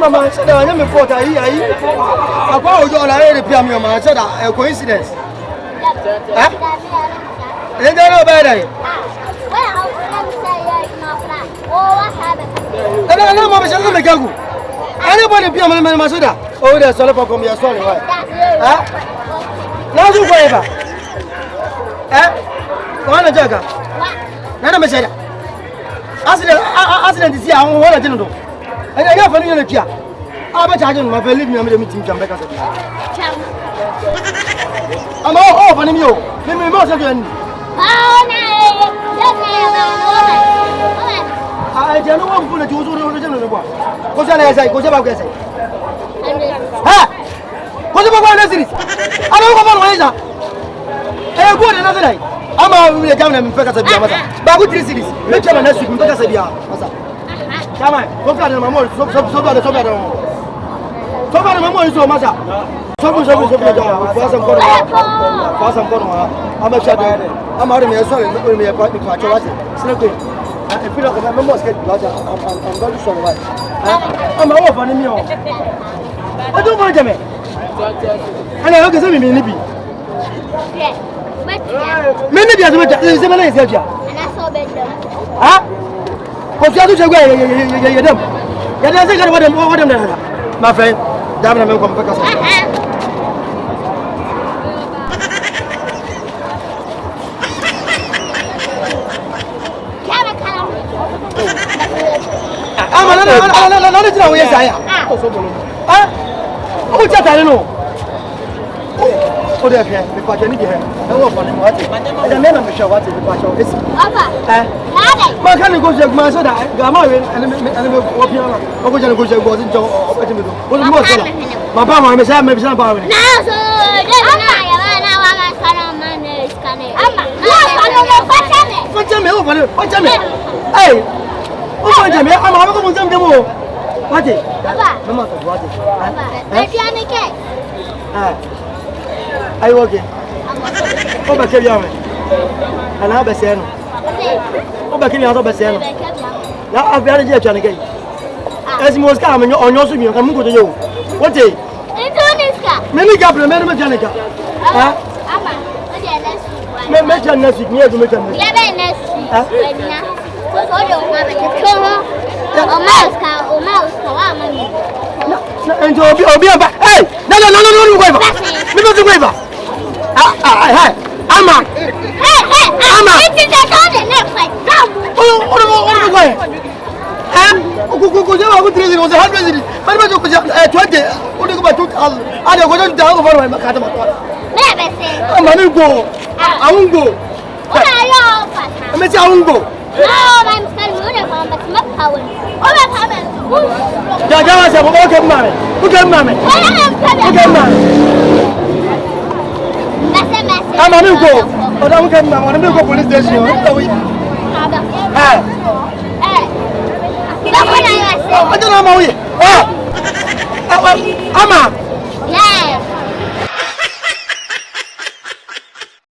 Mama said, I am a photo. I found you on a piano. I said, a coincidence. They don't know about it. I don't know, Mama. Shall I make a anybody piano, Masuda? Oh, there's a lot of your story. Now, you go ever. One a jugger. None of me accident is here. I want to do. And I have a new idea. I'm a charging my believe me, I'm going to meet him. I'm all over you. Let me most again. I don't know what to do to the world. What's that? I go about guessing. Ha! What's about this? I don't know what it is. I go another day. I'm out with a camera and focus at the other. But with 3 cities, let's have a next week. Come on, go for the memory. So far, the memory is so much. I'm a shadow. I'm out of here. Sorry, let me appoint the culture. I feel like I'm almost getting larger. I'm going to show you. I'm over on the I don't want to me. And I look at me, maybe. Maybe as much as the Malaysia. And I saw better. Huh? Because you have to say, you're them. You're not saying what I'm my friend. Damn, I'm going to come back. Oh, they're here because I need to have no one for what and then I'm sure what is the part of this. My kind of goes to my son, I'm married and I'm walking on. I was going to go to the job. What do you do? My mama, Miss Sam, maybe some power. go for you. What's your name? Hey, oh, Jamie, I'm going to go to the what is it? Mama, what is it? I work it. Oh, back here, and I'll be saying, oh, back in the other Bassiano. Now I've got a jet again. As most coming on your swing, I'm going to you. What is it? Maybe Gabriel, Madame Janica. Make a nest near to make a nest. And to be back. Hey, no, waiver. Because the waiver. Amma. It is a garden next like that. Oh, way. Who was 100. But I was 20. What do you go to? I don't go down over my macadam. I'm going to go. I won't go. I may say I won't go. No, I'm still moving on, but not power. All that happened. Jaja said, okay, mommy. Okay, mommy. Okay, mommy. I'm going to go. But I'm going to go police station. I don't know. Amma.